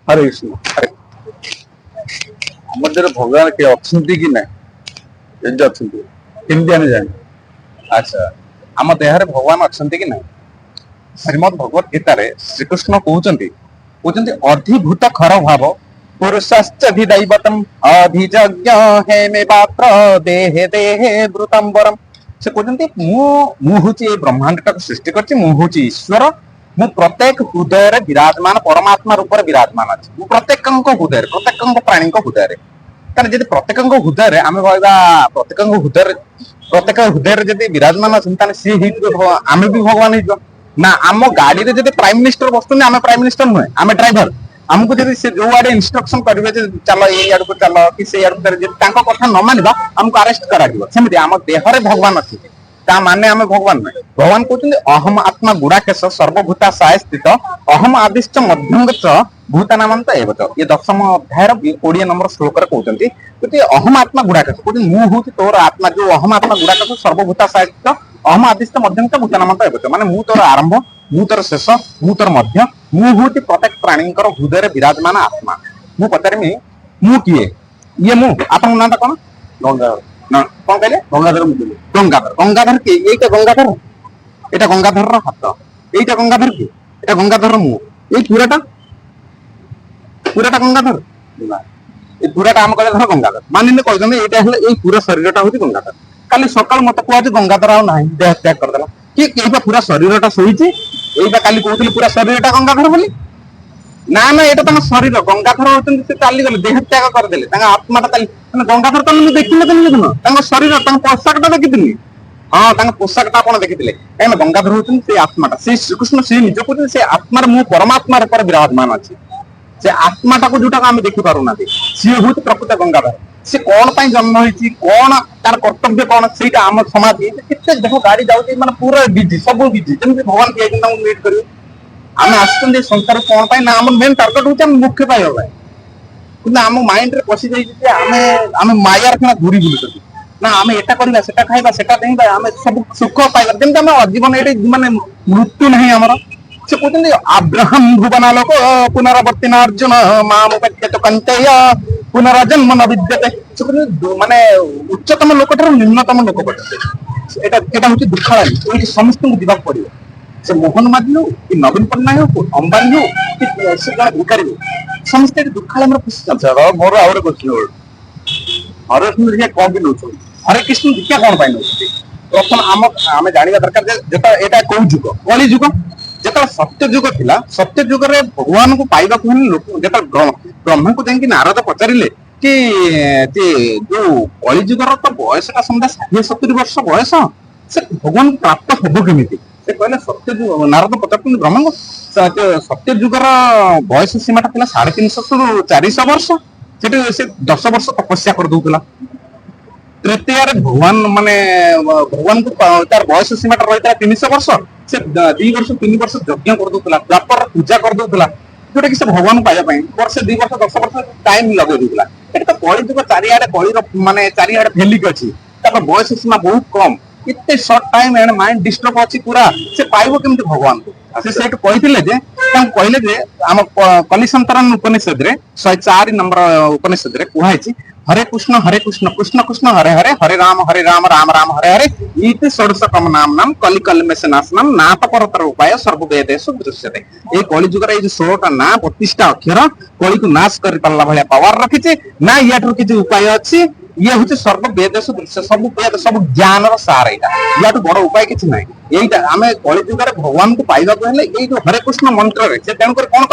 हरे कृष्ण हरे मध्य भगवान के अच्छी कि ना अच्छी केमती आने जाने अच्छा आम देह भगवान अच्छा कि ना श्रीमद भगवत गीतार श्रीकृष्ण कहते अधिभूत खर भाव पुरुषाधिदैवतम अधिज्ञ हे मे पात्र देहे देहे वृतम वरम से कहते हूँ ब्रह्मांड टाक सृष्टि कर ईश्वर मु प्रत्येक हृदय विराजमान परमात्मा रूप विराजमान अच्छी प्रत्येक हृदय प्रत्येक प्राणी हृदय कारण जब प्रत्येक हृदय आम कह प्रत्येक हृदय विराजमान अच्छा सी आम भी भगवान ना आम गाड़ी में प्राइम मिनिस्टर बसुँ आम प्राइम मिनिस्टर नुहे आम ड्राइवर आमको जब से जो आड़े इनस्ट्रक्शन करेंगे चल ये चल कि से कथा न मानवा आमको अरेस्ट कर आम देहरे भगवान अच्छे माने आम भगवान नुहे भगवान कहते अहम आत्मा गुड़ाकेश सर्वभूता साय स्थित अहम आदिश्च मध्यम भूता नामंत एवं ये दशम अध्याय 20 नंबर श्लोक कहते अहम आत्मा गुड़ाकेश कहते मुझे हूँ तोर आत्मा जो अहम आत्मा गुड़ाकेश सर्वभूता साय स्थित अहम आदिश्च मध्यम भूता नामंत एवं माने मु तोर आरंभ मु तोर शेष मु तोर मध्य मु हूँ प्रत्येक प्राणी हृदय विराजमान आत्मा मु पचारि मु किए ये मु आप ना कौन गंगा कौन कहले गंगाधर गंगाधर गंगाधर के ये गंगाधर এটা গঙ্গাধর হাত এইটা গঙ্গাধর কি এটা গঙ্গাধর মুখ এই পুরাটা পুরাটা গঙ্গাধর এই পুরাটা আম কলে ধর গঙ্গাধর মানিলে কইছন্তি এইটা হলো এই পুরা শরীরটা হচ্ছে গঙ্গাধর কালি সকাল মতে কুয়াছে গঙ্গাধর আও নাই দেহ ত্যাগ করদেলা কি এইটা পুরা শরীরটা শোইছে এইটা কালি কହୁଥିଲି পুরা শরীরটা গঙ্গাধর বলি না না এটা তাଙ୍କ শরীর গঙ্গাধর হচ্ছেন ସେ ଚାଲିଗଲେ ଦେହ ତ୍ୟାଗ କରିଦେଲେ ତାଙ୍କ ଆତ୍ମାଟା ଚାଲି ମାନେ ଗଙ୍ଗାଧର ତ ମୁଁ ଦେଖିନଥିଲି ସେଦିନ ତାଙ୍କ ଶରୀର ତାଙ୍କ ପୋଷାକଟା ଦେଖିଥିଲି हाँ पोशाक आप देखी कहीं गंगाधर होती से आत्माटा से श्रीकृष्ण से निज कहते से आत्मार मु परमात्मा विराजमान अच्छे से आत्माटा को जोटा आम देखी पारना सी हूँ प्रकृत गंगाधर सी कौन जन्म होती कौन तार कर्तव्य कौन से आम समाज केते देख गाड़ी जाऊँगी माने पूरा बिजी सब बिजी जमी भगवान किए मीट कर आम आस संसार कौन ना आम मेन टार्गेट हूँ मुख्य पाइबा कि आम माइंड रे पशि जाए मायार किना घूरी बुलुँ ना आम एटा करवा सेटा खाइबा सेटा देबा आम सब सुख पाइबा जेंत आम जीवन एटे माने मृत्यु नहीं हमर से कहते अब्राहम भुवनालोक पुनरावर्तिना अर्जुन मामुपेक्षित कंतेय पुनर्जन्म न विद्यते से कहते माने उच्चतम लोक ठार निम्नतम लोक पड़ते एटा एटा होची दुखाळी एठी समस्त को दिबा पड़ियो से मोहन माझी हो कि नवीन पट्टनायक हो अंबानी हो कि से जण भिखारी हो समस्त एठी दुखाळी हमर खुशी अच्छा मोर आउरे क्वेश्चन हरे कृष्ण दीक्षा कौन भी नौ हरे कृष्ण दीक्षा कौन पाई नौ प्रथम आम आम जानवा दरकार जो एटा कौ जुग कली जुग जो सत्य जुग थिला सत्य जुग रे भगवान को पाइबा को लोक जो ब्रह्मा को जाकि नारद पचारिले कि जो कली जुगर तो बयसटा समझा 60-70 वर्ष बयस से भगवान को प्राप्त हम केमी से कहले सत्य जुग नारद पचार ब्रह्मा को सत्य जुगर बयस सीमाटा था 350-400 वर्ष से 10 वर्ष तपस्या कर दूला तृतीय भगवान माने भगवान को तार बयस सीमा रही 300 वर्ष से 2 वर्ष 3 वर्ष यज्ञ कर दूला प्रॉपर पूजा कर दूला जोटा कि से भगवान पाइबा वर्ष 2 वर्ष 10 वर्ष टाइम लगे दूला एटा तो कली जुग चारिआडे कलीर माने चारिआडे फेलिक अछि तार बयस सीमा बहुत कम इतने short time and mind disturb अछि पूरा से पाइबो केमति भगवान को से सेट कहिथिले जे कहले जे आम कलिसंतरण उपनिषद रे 104 नंबर उपनिषद रे कुहाइछि हरे कृष्ण कृष्ण कृष्ण हरे हरे हरे राम राम राम हरे हरे इति षोडशतम नाम नाम कलि कल्मेष नाशनम नाथ परतर उपाय सर्ववेदेषु दृश्यते ए कलि जुगर ए 16टा ना 32टा अक्षर कलि को नाश कर पारला भलिया पावर रखिछि ना याठर किछि उपाय अछि ये हूँ सर्ववेदेषु दृश्य सब वेद सब ज्ञान सार यहाँ या बड़ उपाय किसी ना यहीटा आम कलि जुगर भगवान को पाइबा हेल्ले हरे कृष्ण मंत्र तेणुक कौन कले